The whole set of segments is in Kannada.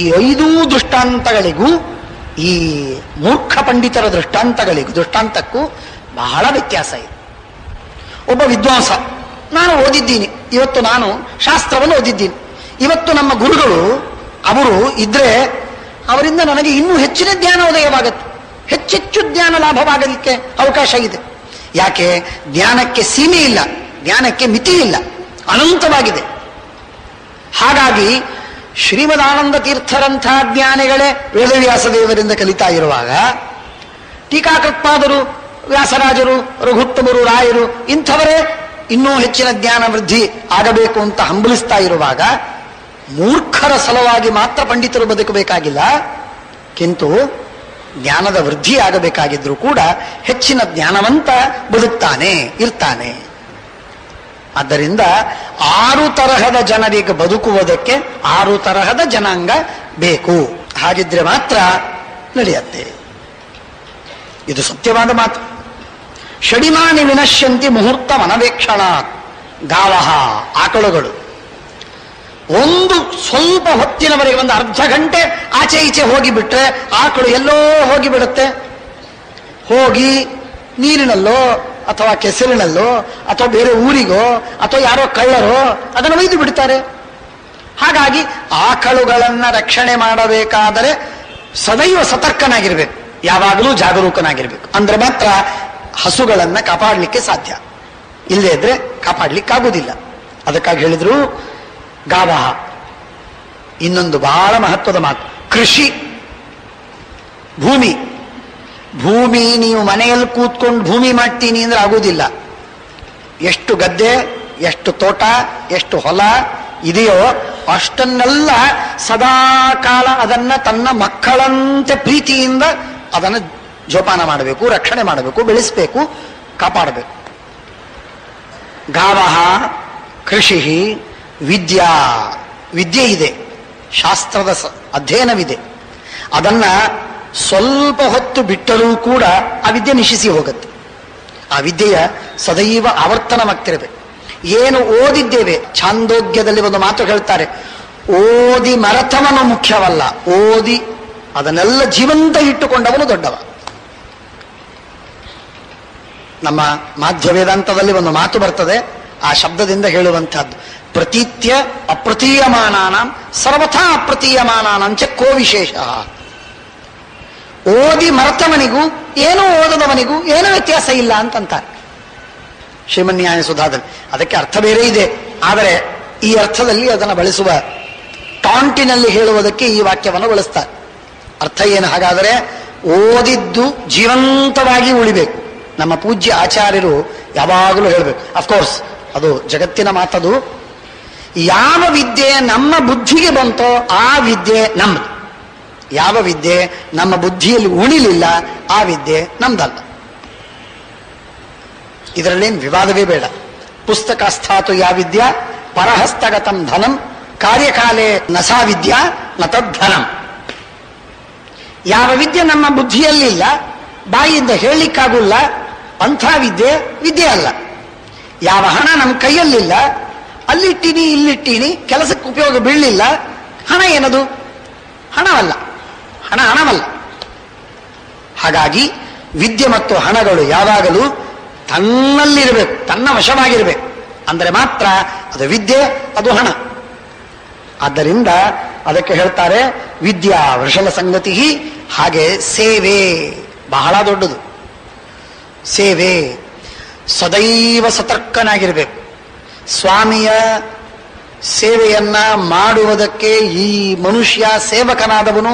ಈ 5 ದೃಷ್ಟಾಂತಗಳಿಗೂ ಈ ಮೂರ್ಖ ಪಂಡಿತರ ದೃಷ್ಟಾಂತಕ್ಕೂ ಬಹಳ ವ್ಯತ್ಯಾಸ ಇದೆ. ಒಬ್ಬ ವಿದ್ವಾಂಸ, ನಾನು ಓದಿದ್ದೀನಿ, ಇವತ್ತು ನಾನು ಶಾಸ್ತ್ರವನ್ನು ಓದಿದ್ದೀನಿ, ಇವತ್ತು ನಮ್ಮ ಗುರುಗಳು ಅವರು ಇದ್ರೆ ಅವರಿಂದ ನನಗೆ ಇನ್ನೂ ಹೆಚ್ಚಿನ ಜ್ಞಾನ ಉದಯವಾಗುತ್ತೆ, ಹೆಚ್ಚೆಚ್ಚು ಜ್ಞಾನ ಲಾಭವಾಗಲಿಕ್ಕೆ ಅವಕಾಶ ಇದೆ. ಯಾಕೆ? ಜ್ಞಾನಕ್ಕೆ ಸೀಮೆ ಇಲ್ಲ, ಜ್ಞಾನಕ್ಕೆ ಮಿತಿ ಇಲ್ಲ, ಅನಂತವಾಗಿದೆ. ಹಾಗಾಗಿ ಶ್ರೀಮದಾನಂದ ತೀರ್ಥರಂಥ ಜ್ಞಾನಿಗಳೇ ವೇದವ್ಯಾಸ ದೇವರಿಂದ ಕಲಿತಾ ಇರುವಾಗ, ಟೀಕಾಕೃತ್ಪಾದರು, ವ್ಯಾಸರಾಜರು, ರಘುತ್ತಮರು, ರಾಯರು ಇಂಥವರೇ ಇನ್ನೂ ಹೆಚ್ಚಿನ ಜ್ಞಾನ ವೃದ್ಧಿ ಆಗಬೇಕು ಅಂತ ಹಂಬಲಿಸ್ತಾ ಇರುವಾಗ, ಮೂರ್ಖರ ಸಲುವಾಗಿ ಮಾತ್ರ ಪಂಡಿತರು ಬದುಕಬೇಕಾಗಿಲ್ಲ, ಕಿಂತು ಜ್ಞಾನದ ವೃದ್ಧಿ ಆಗಬೇಕಾಗಿದ್ರೂ ಕೂಡ ಹೆಚ್ಚಿನ ಜ್ಞಾನವಂತ ಬದುಕ್ತಾನೆ ಇರ್ತಾನೆ. ಆದ್ದರಿಂದ 6 ತರಹದ ಜನರಿಗೆ ಬದುಕುವುದಕ್ಕೆ 6 ತರಹದ ಜನಾಂಗ ಬೇಕು. ಹಾಗಿದ್ರೆ ಮಾತ್ರ ನಡೆಯುತ್ತೆ. ಇದು ಸತ್ಯವಾದ ಮಾತು. ಷಡಿಮಾನಿ ವಿನಶ್ಯಂತಿ ಮುಹೂರ್ತ ಮನವೇಕ್ಷಣ. ಗಾವಹ, ಆಕಳುಗಳು ಒಂದು ಸ್ವಲ್ಪ ಹೊತ್ತಿನವರೆಗೆ, ಒಂದು ಅರ್ಧ ಗಂಟೆ ಆಚೆ ಈಚೆ ಹೋಗಿಬಿಟ್ರೆ ಆಕಳು ಎಲ್ಲೋ ಹೋಗಿಬಿಡುತ್ತೆ. ಹೋಗಿ ನೀರಿನಲ್ಲೋ ಅಥವಾ ಕೆಸರಿನಲ್ಲೋ ಅಥವಾ ಬೇರೆ ಊರಿಗೋ ಅಥವಾ ಯಾರೋ ಕಳ್ಳರೋ ಅದನ್ನು ಒಯ್ದು ಬಿಡ್ತಾರೆ. ಹಾಗಾಗಿ ಆಕಳುಗಳನ್ನ ರಕ್ಷಣೆ ಮಾಡಬೇಕಾದರೆ ಸದೈವ ಸತರ್ಕನಾಗಿರ್ಬೇಕು, ಯಾವಾಗಲೂ ಜಾಗರೂಕನಾಗಿರ್ಬೇಕು. ಅಂದ್ರೆ ಮಾತ್ರ ಹಸುಗಳನ್ನ ಕಾಪಾಡಲಿಕ್ಕೆ ಸಾಧ್ಯ, ಇಲ್ಲದೇ ಇದ್ರೆ ಕಾಪಾಡಲಿಕ್ಕಾಗುವುದಿಲ್ಲ. ಅದಕ್ಕಾಗಿ ಹೇಳಿದ್ರು ಗಾವಹ. ಇನ್ನೊಂದು ಬಹಳ ಮಹತ್ವದ ಮಾತು, ಕೃಷಿ. ಭೂಮಿ ನೀವು ಮನೆಯಲ್ಲಿ ಕೂತ್ಕೊಂಡು ಭೂಮಿ ಮಾಡ್ತೀನಿ ಅಂದ್ರೆ ಆಗುವುದಿಲ್ಲ. ಎಷ್ಟು ಗದ್ದೆ, ಎಷ್ಟು ತೋಟ, ಎಷ್ಟು ಹೊಲ ಇದೆಯೋ ಅಷ್ಟನ್ನೆಲ್ಲ ಸದಾ ಕಾಲ ಅದನ್ನ ತನ್ನ ಮಕ್ಕಳಂತೆ ಪ್ರೀತಿಯಿಂದ ಅದನ್ನು ಜೋಪಾನ ಮಾಡಬೇಕು, ರಕ್ಷಣೆ ಮಾಡಬೇಕು, ಬೆಳೆಸಬೇಕು, ಕಾಪಾಡಬೇಕು. ಗಾವಹ ಕೃಷಿ. ವಿದ್ಯೆ ಇದೆ, ಶಾಸ್ತ್ರದ ಅಧ್ಯಯನವಿದೆ. ಅದನ್ನ ಸ್ವಲ್ಪ ಹೊತ್ತು ಬಿಟ್ಟರೂ ಕೂಡ ಆ ವಿದ್ಯೆ ನಶಿಸಿ ಹೋಗುತ್ತೆ. ಆ ವಿದ್ಯೆಯ ಸದೈವ ಆವರ್ತನವಾಗ್ತಿರಬೇಕು. ಏನು ಓದಿದ್ದೇವೆ, ಛಾಂದೋಗ್ಯದಲ್ಲಿ ಒಂದು ಮಾತು ಹೇಳ್ತಾರೆ, ಓದಿ ಮರೆತವನು ಮುಖ್ಯವಲ್ಲ, ಓದಿ ಅದನ್ನೆಲ್ಲ ಜೀವಂತ ಇಟ್ಟುಕೊಂಡವನು ದೊಡ್ಡವ. ನಮ್ಮ ಮಾಧ್ಯ ವೇದಾಂತದಲ್ಲಿ ಒಂದು ಮಾತು ಬರ್ತದೆ, ಆ ಶಬ್ದದಿಂದ ಹೇಳುವಂತಹದ್ದು, ಪ್ರತೀತ್ಯ ಅಪ್ರತೀಯಮಾನಾಂ ಸರ್ವಥಾ ಅಪ್ರತೀಯಮಾನಾಂಚ ಕೋ ವಿಶೇಷ. ಓದಿ ಮರೆತವನಿಗೂ ಏನೂ ಓದದವನಿಗೂ ಏನೂ ವ್ಯತ್ಯಾಸ ಇಲ್ಲ ಅಂತಂತಾರೆ ಶ್ರೀಮನ್ಯಾಯ ಸುಧಾದಲ್ಲಿ. ಅದಕ್ಕೆ ಅರ್ಥ ಬೇರೆ ಇದೆ, ಆದರೆ ಈ ಅರ್ಥದಲ್ಲಿ ಅದನ್ನು ಬಳಸುವ ಟಾಂಟಿನಲ್ಲಿ ಹೇಳುವುದಕ್ಕೆ ಈ ವಾಕ್ಯವನ್ನು ಬಳಸ್ತಾರೆ. ಅರ್ಥ ಏನು ಹಾಗಾದರೆ? ಓದಿದ್ದು ಜೀವಂತವಾಗಿ ಉಳಿಬೇಕು. ನಮ್ಮ ಪೂಜ್ಯ ಆಚಾರ್ಯರು ಯಾವಾಗಲೂ ಹೇಳಬೇಕು, ಅಫ್ಕೋರ್ಸ್ ಅದು ಜಗತ್ತಿನ ಮಾತದು, ಯಾವ ವಿದ್ಯೆ ನಮ್ಮ ಬುದ್ಧಿಗೆ ಬಂತೋ ಆ ವಿದ್ಯೆ ನಮ್ದು. ಯಾವ ವಿದ್ಯೆ ನಮ್ಮ ಬುದ್ಧಿಯಲ್ಲಿ ಉಳಿಲಿಲ್ಲ ಆ ವಿದ್ಯೆ ನಮ್ದಲ್ಲ. ಇದರಲ್ಲೇನು ವಿವಾದವೇ ಬೇಡ. ಪುಸ್ತಕಸ್ಥಾತು ಯಾ ವಿದ್ಯಾ ಪರಹಸ್ತಗತಂ ಧನಂ ಕಾರ್ಯಕಾಲೇ ನಸಾ ವಿದ್ಯಾ ನ ತದ್ಧನಂ. ಯಾವ ವಿದ್ಯೆ ನಮ್ಮ ಬುದ್ಧಿಯಲ್ಲಿಲ್ಲ, ಬಾಯಿಯಿಂದ ಹೇಳಲಿಕ್ಕಾಗುಲ್ಲ, ಅಂಥ ವಿದ್ಯೆ ಅಲ್ಲ. ಯಾವ ಹಣ ನಮ್ಮ ಕೈಯಲ್ಲಿಲ್ಲ, ಅಲ್ಲಿಟ್ಟೀನಿ ಇಲ್ಲಿಟ್ಟೀನಿ, ಕೆಲಸಕ್ಕೆ ಉಪಯೋಗ ಬೀಳಲಿಲ್ಲ, ಹಣ ಏನದು? ಹಣವಲ್ಲ. ಹಾಗಾಗಿ ವಿದ್ಯೆ ಮತ್ತು ಹಣಗಳು ಯಾವಾಗಲೂ ತನ್ನಲ್ಲಿರಬೇಕು, ತನ್ನ ವಶವಾಗಿರಬೇಕು. ಅಂದರೆ ಮಾತ್ರ ಅದು ವಿದ್ಯೆ, ಅದು ಹಣ. ಆದ್ದರಿಂದ ಅದಕ್ಕೆ ಹೇಳ್ತಾರೆ ವಿದ್ಯಾ ವೃಷಲ ಸಂಗತಿ. ಹಾಗೆ ಸೇವೆ ಬಹಳ ದೊಡ್ಡದು. ಸೇವೆ ಸದೈವ ಸತರ್ಕನಾಗಿರಬೇಕು. ಸ್ವಾಮಿಯ ಸೇವೆಯನ್ನ ಮಾಡುವುದಕ್ಕೆ ಈ ಮನುಷ್ಯ ಸೇವಕನಾದವನು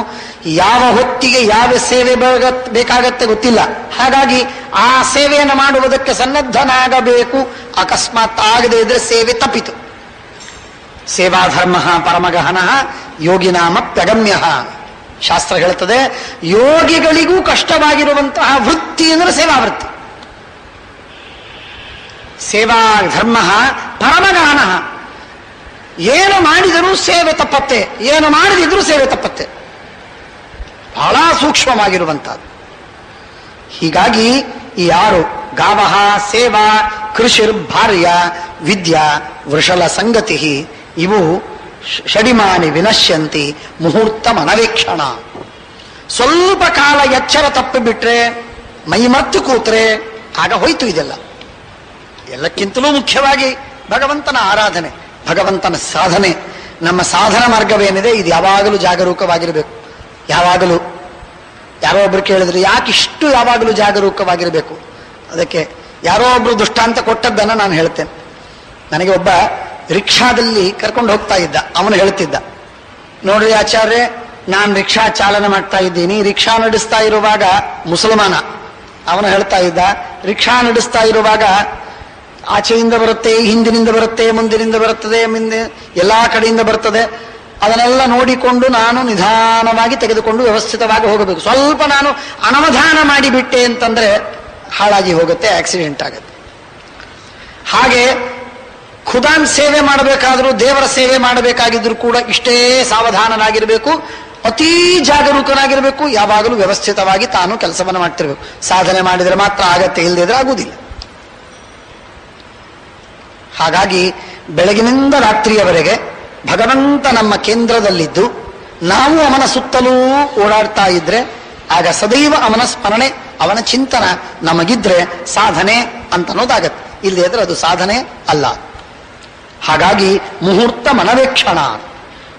ಯಾವ ಹೊತ್ತಿಗೆ ಯಾವ ಸೇವೆ ಬೇಕಾಗತ್ತೆ ಗೊತ್ತಿಲ್ಲ. ಹಾಗಾಗಿ ಆ ಸೇವೆಯನ್ನು ಮಾಡುವುದಕ್ಕೆ ಸನ್ನದ್ಧನಾಗಬೇಕು. ಅಕಸ್ಮಾತ್ ಆಗದೆ ಇದ್ರೆ ಸೇವೆ ತಪ್ಪಿತು. ಸೇವಾಧರ್ಮ ಪರಮಗಹನ ಯೋಗಿನಾಮಪ್ಯಗಮ್ಯ. ಶಾಸ್ತ್ರ ಹೇಳುತ್ತದೆ, ಯೋಗಿಗಳಿಗೂ ಕಷ್ಟವಾಗಿರುವಂತಹ ವೃತ್ತಿ ಅಂದರೆ ಸೇವಾವೃತ್ತಿ. ಸೇವಾಧರ್ಮ ಪರಮಗಹನ. ಏನು ಮಾಡಿದರೂ ಸೇವೆ ತಪ್ಪತ್ತೆ, ಏನು ಮಾಡದಿದ್ರೂ ಸೇವೆ ತಪ್ಪತ್ತೆ. ಬಹಳ ಸೂಕ್ಷ್ಮವಾಗಿರುವಂತಹದ್ದು. ಹೀಗಾಗಿ ಈ ಯಾರು ಗಾವಹ ಸೇವಾ ಕೃಷಿರ್ ಭಾರ್ಯ ವಿದ್ಯಾ ವೃಷಲ ಸಂಗತಿ, ಇವು ಷಡಿಮಾನಿ ವಿನಶ್ಯಂತಿ ಮುಹೂರ್ತ ಮನವೇಕ್ಷಣ. ಸ್ವಲ್ಪ ಕಾಲ ಎಚ್ಚರ ತಪ್ಪಿಬಿಟ್ರೆ, ಮೈಮರ್ತು ಕೂತ್ರೆ ಆಗ ಹೋಯ್ತು ಇದೆಲ್ಲ. ಎಲ್ಲಕ್ಕಿಂತಲೂ ಮುಖ್ಯವಾಗಿ ಭಗವಂತನ ಆರಾಧನೆ, ಭಗವಂತನ ಸಾಧನೆ. ನಮ್ಮ ಸಾಧನ ಮಾರ್ಗವೇನಿದೆ ಇದು ಯಾವಾಗಲೂ ಜಾಗರೂಕವಾಗಿರಬೇಕು. ಯಾವಾಗಲೂ ಯಾರೋ ಒಬ್ರು ಕೇಳಿದ್ರು, ಯಾಕಿಷ್ಟು ಯಾವಾಗಲೂ ಜಾಗರೂಕವಾಗಿರಬೇಕು? ಅದಕ್ಕೆ ಯಾರೋ ಒಬ್ರು ದೃಷ್ಟಾಂತ ಕೊಟ್ಟದ್ದನ್ನು ನಾನು ಹೇಳ್ತೇನೆ. ನನಗೆ ಒಬ್ಬ ರಿಕ್ಷಾದಲ್ಲಿ ಕರ್ಕೊಂಡು ಹೋಗ್ತಾ ಇದ್ದ. ಅವನು ಹೇಳ್ತಿದ್ದ, ನೋಡ್ರಿ ಆಚಾರ್ಯ, ನಾನು ರಿಕ್ಷಾ ಚಾಲನೆ ಮಾಡ್ತಾ ಇದ್ದೀನಿ. ರಿಕ್ಷಾ ನಡೆಸ್ತಾ ಇರುವಾಗ ಮುಸಲ್ಮಾನ. ಅವನು ಹೇಳ್ತಾ ಇದ್ದ, ರಿಕ್ಷಾ ನಡೆಸ್ತಾ ಇರುವಾಗ ಆಚೆಯಿಂದ ಬರುತ್ತೆ, ಹಿಂದಿನಿಂದ ಬರುತ್ತೆ, ಮುಂದಿನಿಂದ ಬರುತ್ತದೆ, ಮುಂದೆ ಎಲ್ಲಾ ಕಡೆಯಿಂದ ಬರ್ತದೆ. ಅದನ್ನೆಲ್ಲ ನೋಡಿಕೊಂಡು ನಾನು ನಿಧಾನವಾಗಿ ತೆಗೆದುಕೊಂಡು ವ್ಯವಸ್ಥಿತವಾಗಿ ಹೋಗಬೇಕು. ಸ್ವಲ್ಪ ನಾನು ಅನವಧಾನ ಮಾಡಿಬಿಟ್ಟೆ ಅಂತಂದ್ರೆ ಹಾಳಾಗಿ ಹೋಗುತ್ತೆ, ಆಕ್ಸಿಡೆಂಟ್ ಆಗುತ್ತೆ. ಹಾಗೆ ಖುದಾನ್ ಸೇವೆ ಮಾಡಬೇಕಾದ್ರೂ, ದೇವರ ಸೇವೆ ಮಾಡಬೇಕಾಗಿದ್ರು ಕೂಡ ಇಷ್ಟೇ ಸಾವಧಾನನಾಗಿರಬೇಕು, ಅತೀ ಜಾಗರೂಕನಾಗಿರಬೇಕು. ಯಾವಾಗಲೂ ವ್ಯವಸ್ಥಿತವಾಗಿ ತಾನು ಕೆಲಸವನ್ನು ಮಾಡ್ತಿರ್ಬೇಕು. ಸಾಧನೆ ಮಾಡಿದರೆ ಮಾತ್ರ ಆಗತ್ತೆ, ಇಲ್ಲದಿದ್ರೆ ಆಗುವುದಿಲ್ಲ. ಹಾಗಾಗಿ ಬೆಳಗಿನಿಂದ ರಾತ್ರಿಯವರೆಗೆ ಭಗವಂತ ನಮ್ಮ ಕೇಂದ್ರದಲ್ಲಿದ್ದು ನಾವು ಅವನ ಸುತ್ತಲೂ ಓಡಾಡ್ತಾ ಇದ್ರೆ ಆಗ ಸದೈವ ಅವನ ಸ್ಮರಣೆ, ಅವನ ಚಿಂತನ ನಮಗಿದ್ರೆ ಸಾಧನೆ ಅಂತನ್ನೋದಾಗತ್ತೆ. ಇಲ್ಲದಿದ್ರೆ ಅದು ಸಾಧನೆ ಅಲ್ಲ. ಹಾಗಾಗಿ ಮುಹೂರ್ತ ಮನವೇಕ್ಷಣ,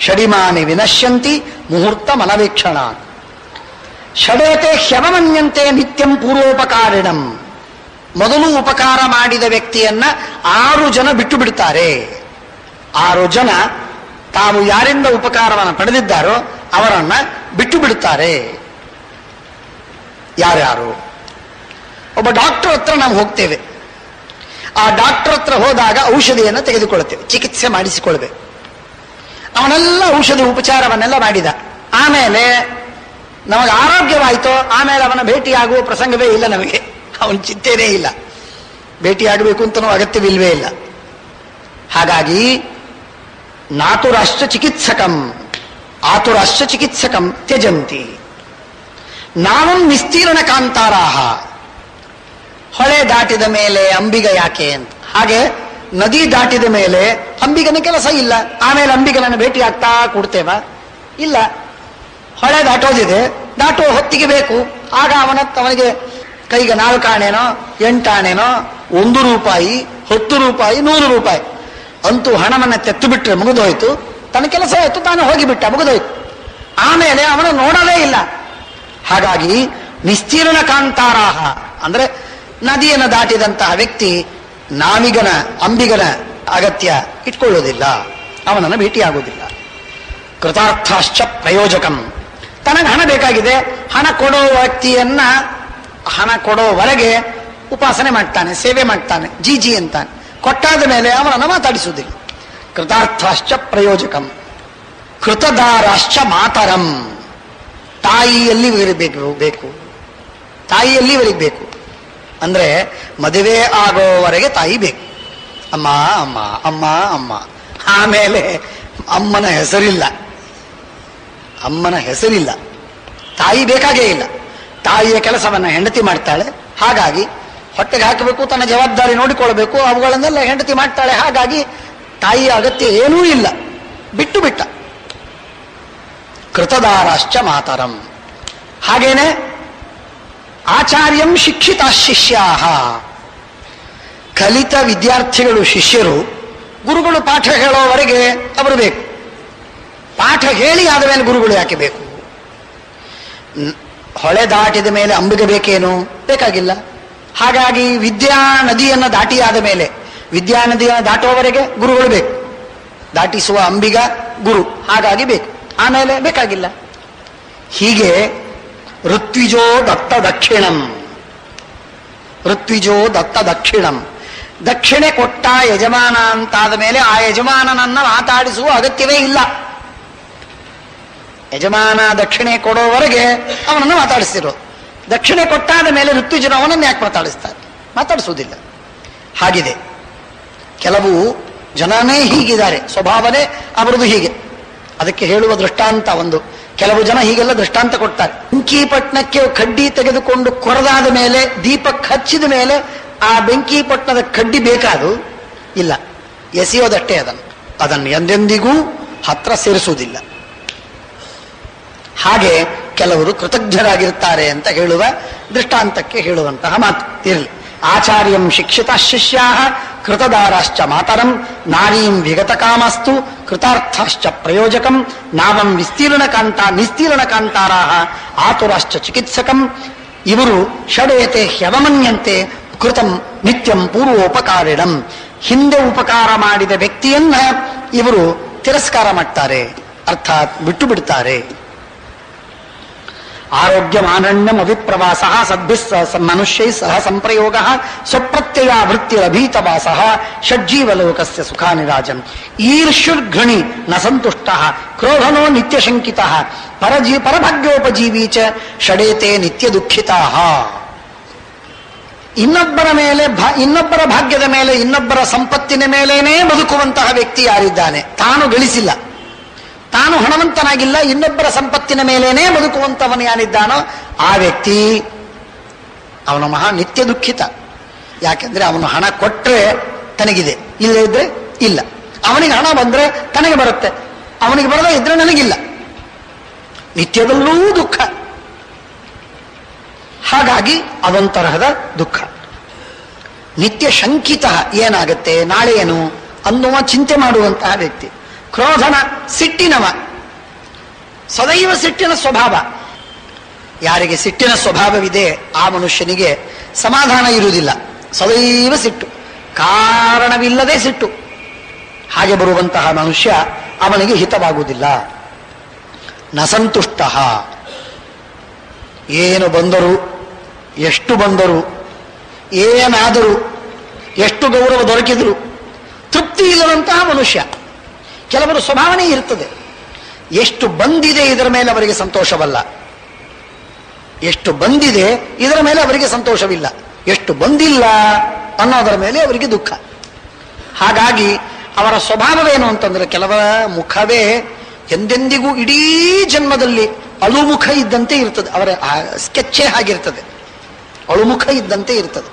ಷಡಿಮಾನಿ ವಿನಶ್ಯಂತಿ ಮುಹೂರ್ತ ಮನವೇಕ್ಷಣ. ಷಡೇತೆ ಹ್ಯವಮನ್ಯಂತೆ ನಿತ್ಯಂ ಪೂರ್ವೋಪಕಾರಿಣಂ. ಮೊದಲು ಉಪಕಾರ ಮಾಡಿದ ವ್ಯಕ್ತಿಯನ್ನ 6 ಜನ ಬಿಟ್ಟು ಬಿಡ್ತಾರೆ. 6 ಜನ ತಾವು ಯಾರಿಂದ ಉಪಕಾರವನ್ನು ಪಡೆದಿದ್ದಾರೋ ಅವರನ್ನ ಬಿಟ್ಟು ಬಿಡುತ್ತಾರೆ. ಯಾರ್ಯಾರು? ಒಬ್ಬ ಡಾಕ್ಟರ್ ಹತ್ರ ನಾವು ಹೋಗ್ತೇವೆ. ಆ ಡಾಕ್ಟರ್ ಹತ್ರ ಹೋದಾಗ ಔಷಧಿಯನ್ನು ತೆಗೆದುಕೊಳ್ತೇವೆ, ಚಿಕಿತ್ಸೆ ಮಾಡಿಸಿಕೊಳ್ಬೇಕು. ಅವನೆಲ್ಲ ಔಷಧಿ ಉಪಚಾರವನ್ನೆಲ್ಲ ಮಾಡಿದ. ಆಮೇಲೆ ನಮಗೆ ಆರೋಗ್ಯವಾಯಿತೋ, ಆಮೇಲೆ ಅವನ ಭೇಟಿಯಾಗುವ ಪ್ರಸಂಗವೇ ಇಲ್ಲ ನಮಗೆ. ಅವನ ಚಿಂತೆನೇ ಇಲ್ಲ, ಭೇಟಿಯಾಗಬೇಕು ಅಂತನೂ ಅಗತ್ಯವಿಲ್ವೇ ಇಲ್ಲ. ಹಾಗಾಗಿ ನಾತುರಾಶ್ಚ ಚಿಕಿತ್ಸಕಂ ಆತುರಾಶ್ಚ ಚಿಕಿತ್ಸಕಂ ತ್ಯಜಂತಿ. ನಾವಂ ನಿಸ್ತೀರ್ಣ ಕಾಂತಾರಾಹ. ಹೊಳೆ ದಾಟಿದ ಮೇಲೆ ಅಂಬಿಗ ಯಾಕೆ ಅಂತ. ಹಾಗೆ ನದಿ ದಾಟಿದ ಮೇಲೆ ಅಂಬಿಗನ ಕೆಲಸ ಇಲ್ಲ. ಆಮೇಲೆ ಅಂಬಿಗನನ್ನು ಭೇಟಿ ಆಗ್ತಾ ಕೊಡ್ತೇವ? ಇಲ್ಲ. ಹೊಳೆ ದಾಟೋದಿದೆ, ದಾಟುವ ಹೊತ್ತಿಗೆ ಬೇಕು. ಆಗ ಅವನಿಗೆ ಕೈಗೆ 4 ಆಣೆನೋ 8 ಆಣೆನೋ 1 ರೂಪಾಯಿ 10 ರೂಪಾಯಿ 100 ರೂಪಾಯಿ ಅಂತೂ ಹಣವನ್ನು ತೆತ್ತು ಬಿಟ್ರೆ ಮುಗಿದೋಯ್ತು. ತನ್ನ ಕೆಲಸ ಆಯ್ತು, ತಾನು ಹೋಗಿಬಿಟ್ಟ, ಮುಗಿದೋಯ್ತು. ಆಮೇಲೆ ಅವನು ನೋಡಲೇ ಇಲ್ಲ. ಹಾಗಾಗಿ ನಿಸ್ತೀರ್ಣ ಕಾಂತಾರಾಹ ಅಂದ್ರೆ ನದಿಯನ್ನು ದಾಟಿದಂತಹ ವ್ಯಕ್ತಿ ನಾವಿಗನ ಅಂಬಿಗನ ಅಗತ್ಯ ಇಟ್ಕೊಳ್ಳೋದಿಲ್ಲ, ಅವನನ್ನು ಭೇಟಿಯಾಗುವುದಿಲ್ಲ. ಕೃತಾರ್ಥಾಶ್ಚ ಪ್ರಯೋಜಕಂ. ತನಗೆ ಹಣ ಬೇಕಾಗಿದೆ, ಹಣ ಕೊಡೋ ವ್ಯಕ್ತಿಯನ್ನ ಹಣ ಕೊಡೋವರೆಗೆ ಉಪಾಸನೆ ಮಾಡ್ತಾನೆ, ಸೇವೆ ಮಾಡ್ತಾನೆ, ಜಿ ಅಂತಾನೆ. ಕೊಟ್ಟಾದ ಮೇಲೆ ಅವನನ್ನು ಮಾತಾಡಿಸುವುದಿಲ್ಲ. ಕೃತಾರ್ಥಾಶ್ಚ ಪ್ರಯೋಜಕಂ. ಕೃತದಾರಾಶ್ಚ ಮಾತರಂ. ತಾಯಿಯಲ್ಲಿ ಬೇಕು, ತಾಯಿಯಲ್ಲಿ ಬೇಕು. ಅಂದ್ರೆ ಮದುವೆ ಆಗೋವರೆಗೆ ತಾಯಿ ಬೇಕು. ಅಮ್ಮ ಅಮ್ಮ ಅಮ್ಮ ಅಮ್ಮ. ಆಮೇಲೆ ಅಮ್ಮನ ಹೆಸರಿಲ್ಲ, ತಾಯಿ ಬೇಕಾಗೇ ಇಲ್ಲ. ತಾಯಿಯ ಕೆಲಸವನ್ನ ಹೆಂಡತಿ ಮಾಡ್ತಾಳೆ. ಹಾಗಾಗಿ ಹೊಟ್ಟೆಗೆ ಹಾಕಬೇಕು, ತನ್ನ ಜವಾಬ್ದಾರಿ ನೋಡಿಕೊಳ್ಬೇಕು, ಅವುಗಳನ್ನೆಲ್ಲ ಹೆಂಡತಿ ಮಾಡ್ತಾಳೆ. ಹಾಗಾಗಿ ತಾಯಿಯ ಅಗತ್ಯ ಏನೂ ಇಲ್ಲ, ಬಿಟ್ಟ. ಕೃತದಾರಾಶ್ಚ ಮಾತರಂ. ಹಾಗೇನೆ ಆಚಾರ್ಯಂ ಶಿಕ್ಷಿತ ಶಿಷ್ಯಾಹ. ಕಲಿತ ವಿದ್ಯಾರ್ಥಿಗಳು, ಶಿಷ್ಯರು, ಗುರುಗಳು ಪಾಠ ಹೇಳೋವರೆಗೆ ಅವರು ಬೇಕು. ಪಾಠ ಹೇಳಿ ಆದ ಮೇಲೆ ಗುರುಗಳು ಯಾಕೆ ಬೇಕು? ಹೊಳೆ ದಾಟಿದ ಮೇಲೆ ಅಂಬಿಗ ಬೇಕೇನು? ಬೇಕಾಗಿಲ್ಲ. ಹಾಗಾಗಿ ವಿದ್ಯಾ ನದಿಯನ್ನು ದಾಟಿಯಾದ ಮೇಲೆ, ವಿದ್ಯಾ ನದಿಯನ್ನು ದಾಟುವವರೆಗೆ ಗುರುಗಳು ಬೇಕು. ದಾಟಿಸುವ ಅಂಬಿಗ ಗುರು, ಹಾಗಾಗಿ ಬೇಕು. ಆಮೇಲೆ ಬೇಕಾಗಿಲ್ಲ. ಹೀಗೆ ಋತ್ವಿಜೋ ದತ್ತ ದಕ್ಷಿಣಂ. ದಕ್ಷಿಣೆ ಕೊಟ್ಟ ಯಜಮಾನ ಅಂತಾದ ಮೇಲೆ ಆ ಯಜಮಾನನನ್ನ ಮಾತಾಡಿಸುವ ಅಗತ್ಯವೇ ಇಲ್ಲ. ಯಜಮಾನ ದಕ್ಷಿಣೆ ಕೊಡೋವರೆಗೆ ಅವನನ್ನು ಮಾತಾಡಿಸ್ತಿರೋ. ದಕ್ಷಿಣೆ ಕೊಟ್ಟಾದ ಮೇಲೆ ಋತ್ವಿಜರು ಅವನನ್ನು ಯಾಕೆ ಮಾತಾಡಿಸ್ತಾರೆ? ಮಾತಾಡಿಸುವುದಿಲ್ಲ. ಹಾಗಿದೆ. ಕೆಲವು ಜನನೇ ಹೀಗಿದ್ದಾರೆ, ಸ್ವಭಾವನೇ ಅವರದು ಹೀಗೆ. ಅದಕ್ಕೆ ಹೇಳುವ ದೃಷ್ಟಾಂತ ಒಂದು. ಕೆಲವು ಜನ ಹೀಗೆಲ್ಲ ದೃಷ್ಟಾಂತ ಕೊಡ್ತಾರೆ. ಬೆಂಕಿಪಟ್ಟಣಕ್ಕೆ ಕಡ್ಡಿ ತೆಗೆದುಕೊಂಡು ಕೊರದಾದ ಮೇಲೆ, ದೀಪಕ್ಕೆ ಹಚ್ಚಿದ ಮೇಲೆ ಆ ಬೆಂಕಿಪಟ್ಟಣದ ಕಡ್ಡಿ ಬೇಕಾದು ಇಲ್ಲ, ಎಸೆಯೋದಷ್ಟೇ ಅದನ್ನು ಎಂದೆಂದಿಗೂ ಹತ್ರ ಸೇರಿಸುವುದಿಲ್ಲ. ಹಾಗೆ ಕೆಲವರು ಕೃತಜ್ಞರಾಗಿರ್ತಾರೆ ಅಂತ ಹೇಳುವ ದೃಷ್ಟಾಂತಕ್ಕೆ ಹೇಳುವಂತಹ ಮಾತು ಇರಲಿ. ಆಚಾರ್ಯಂ ಶಿಕ್ಷಿತ ಶಿಷ್ಯಾ ಕೃತದಾರಾಶ್ಚ ಮಾತರಂ ನಾರೀಂ ವಿಗತ ಕಾಮಸ್ತು ಕೃತಾರ್ಥಾಶ್ಚ ಪ್ರಯೋಜಕಂ ನಾಮಂ ನಿಸ್ತೀರ್ಣ ಕಾಂತಾರಾ ಆತುರಾಶ್ಚ ಚಿಕಿತ್ಸಕಂ. ಇವರು ಷಡೇತೆ ಹ್ಯವಮನ್ಯಂತೆ ಕೃತಂ ನಿತ್ಯಂ ಪೂರ್ವೋಪಕಾರಿಣಂ. ಹಿಂದೆ ಉಪಕಾರ ಮಾಡಿದ ವ್ಯಕ್ತಿಯನ್ನ ಇವರು ತಿರಸ್ಕಾರ ಮಾಡ್ತಾರೆ, ಅರ್ಥಾತ್ ಬಿಟ್ಟು ಬಿಡ್ತಾರೆ. ಆರೋಗ್ಯಮಾನಣ್ಯಂ ಅವಿಪ್ರವಾಸ ಸದ್ಭಿಸ್ ಮನುಷ್ಯೈ ಸಹ ಸಂಪ್ರಯೋಗ ಸ್ವಪ್ರತ್ಯಯ ವೃತ್ತಿರಭೀತವಾಸ ಷಡ್ಜೀವಲೋಕಸ್ಯ ಸುಖಾನಿರಾಜನ್. ಈರ್ಷ್ಯುರ್ಘೃಣಿ ನ ಸಂತುಷ್ಟ ಕ್ರೋಧನೋ ನಿತ್ಯಶಂಕಿತ ಪರಭಾಗ್ಯೋಪಜೀವಿ ಚ ಷಡೇತೆ ನಿತ್ಯ ದುಃಖಿತಾ. ಇನ್ನೊಬ್ಬರ ಭಾಗ್ಯದ ಮೇಲೆ, ಇನ್ನೊಬ್ಬರ ಸಂಪತ್ತಿನ ಮೇಲೇನೇ ಬದುಕುವಂತಹ ವ್ಯಕ್ತಿ ಯಾರಿದ್ದಾನೆ, ತಾನು ಗಳಿಸಿಲ್ಲ, ತಾನು ಹಣವಂತನಾಗಿಲ್ಲ, ಇನ್ನೊಬ್ಬರ ಸಂಪತ್ತಿನ ಮೇಲೇನೇ ಬದುಕುವಂತವನು ಯಾರಿದ್ದಾನೋ ಆ ವ್ಯಕ್ತಿ ಅವನ ಮಹಾ ನಿತ್ಯ ದುಃಖಿತ. ಯಾಕೆಂದ್ರೆ ಅವನು ಹಣ ಕೊಟ್ರೆ ತನಗಿದೆ, ಇಲ್ಲೇ ಇದ್ರೆ ಇಲ್ಲ. ಅವನಿಗೆ ಹಣ ಬಂದ್ರೆ ತನಗೆ ಬರುತ್ತೆ, ಅವನಿಗೆ ಬರದೇ ಇದ್ರೆ ನನಗಿಲ್ಲ. ನಿತ್ಯದಲ್ಲೂ ದುಃಖ. ಹಾಗಾಗಿ ಅದೊಂತರಹದ ದುಃಖ. ನಿತ್ಯ ಶಂಕಿತ, ಏನಾಗತ್ತೆ ನಾಳೆ ಏನು ಅನ್ನುವ ಚಿಂತೆ ಮಾಡುವಂತಹ ವ್ಯಕ್ತಿ. ಕ್ರೋಧನ, ಸಿಟ್ಟಿನವ, ಸದೈವ ಸಿಟ್ಟಿನ ಸ್ವಭಾವ. ಯಾರಿಗೆ ಸಿಟ್ಟಿನ ಸ್ವಭಾವವಿದೆ ಆ ಮನುಷ್ಯನಿಗೆ ಸಮಾಧಾನ ಇರುವುದಿಲ್ಲ, ಸದೈವ ಸಿಟ್ಟು, ಕಾರಣವಿಲ್ಲದೆ ಸಿಟ್ಟು. ಹಾಗೆ ಬರುವಂತಹ ಮನುಷ್ಯ ಅವನಿಗೆ ಹಿತವಾಗುವುದಿಲ್ಲ. ನ ಸಂತುಷ್ಟ, ಏನು ಬಂದರು, ಎಷ್ಟು ಬಂದರು, ಏನಾದರೂ, ಎಷ್ಟು ಗೌರವ ದೊರಕಿದ್ರು ತೃಪ್ತಿ ಇಲ್ಲದಂತಹ ಮನುಷ್ಯ. ಕೆಲವರು ಸ್ವಭಾವನೆ ಇರ್ತದೆ, ಎಷ್ಟು ಬಂದಿದೆ ಇದರ ಮೇಲೆ ಅವರಿಗೆ ಸಂತೋಷವಲ್ಲ, ಎಷ್ಟು ಬಂದಿದೆ ಇದರ ಮೇಲೆ ಅವರಿಗೆ ಸಂತೋಷವಿಲ್ಲ, ಎಷ್ಟು ಬಂದಿಲ್ಲ ಅನ್ನೋದರ ಮೇಲೆ ಅವರಿಗೆ ದುಃಖ. ಹಾಗಾಗಿ ಅವರ ಸ್ವಭಾವವೇನು ಅಂತಂದ್ರೆ, ಕೆಲವರ ಮುಖವೇ ಎಂದೆಂದಿಗೂ ಇಡೀ ಜನ್ಮದಲ್ಲಿ ಅಳುಮುಖ ಇದ್ದಂತೆ ಇರ್ತದೆ. ಅವರ ಸ್ಕೆಚ್ಚೇ ಹಾಗಿರ್ತದೆ, ಅಳುಮುಖ ಇದ್ದಂತೆ ಇರ್ತದೆ,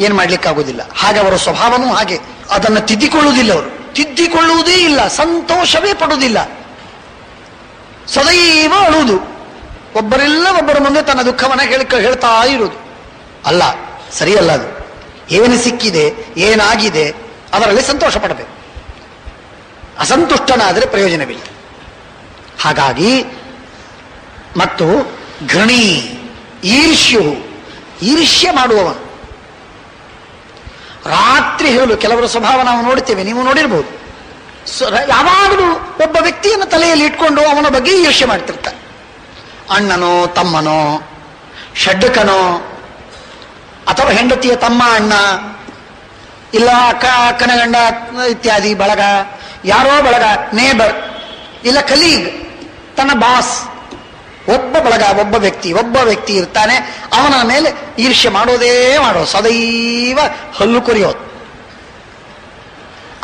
ಏನು ಮಾಡ್ಲಿಕ್ಕಾಗುವುದಿಲ್ಲ. ಹಾಗೆ ಅವರ ಸ್ವಭಾವನೂ ಹಾಗೆ. ಅದನ್ನು ತಿದ್ದಿಕೊಳ್ಳುವುದಿಲ್ಲ, ಅವರು ತಿದ್ದಿಕೊಳ್ಳುವುದೇ ಇಲ್ಲ, ಸಂತೋಷವೇ ಪಡುವುದಿಲ್ಲ, ಸದೈವ ಅಳುವುದು. ಒಬ್ಬರೆಲ್ಲ ಒಬ್ಬರ ಮುಂದೆ ತನ್ನ ದುಃಖವನ್ನ ಹೇಳ್ತಾ ಇರುವುದು. ಅಲ್ಲ, ಸರಿಯಲ್ಲ ಅದು. ಏನು ಸಿಕ್ಕಿದೆ, ಏನಾಗಿದೆ ಅದರಲ್ಲಿ ಸಂತೋಷ ಪಡಬೇಕು. ಅಸಂತುಷ್ಟನಾದರೆ ಪ್ರಯೋಜನವಿಲ್ಲ. ಹಾಗಾಗಿ ಮತ್ತು ಘೃಣಿ, ಈರ್ಷ್ಯು, ಈರ್ಷ್ಯ ಮಾಡುವವನು. ರಾತ್ರಿ ಹೇಳು, ಕೆಲವರ ಸ್ವಭಾವ ನಾವು ನೋಡ್ತೇವೆ, ನೀವು ನೋಡಿರ್ಬೋದು. ಯಾವಾಗಲೂ ಒಬ್ಬ ವ್ಯಕ್ತಿಯನ್ನು ತಲೆಯಲ್ಲಿ ಇಟ್ಕೊಂಡು ಅವನ ಬಗ್ಗೆ ಈರ್ಷ್ಯೆ ಮಾಡ್ತಿರ್ತಾರೆ. ಅಣ್ಣನೋ ತಮ್ಮನೋ, ಷಡ್ಕನೋ, ಅಥವಾ ಹೆಂಡತಿಯ ತಮ್ಮ ಅಣ್ಣ, ಇಲ್ಲ ಅಕ್ಕನ ಗಂಡ ಇತ್ಯಾದಿ ಬಳಗ, ಯಾರೋ ಬಳಗ, ನೇಬರ್, ಇಲ್ಲ ಕಲೀಗ್, ತನ್ನ ಬಾಸ್. ಒಬ್ಬ ಬಳಗ, ಒಬ್ಬ ವ್ಯಕ್ತಿ ಇರ್ತಾನೆ, ಅವನ ಮೇಲೆ ಈರ್ಷ್ಯೆ ಮಾಡೋದೇ ಸದೈವ ಹಲ್ಲು ಕೊರಿಯೋದು.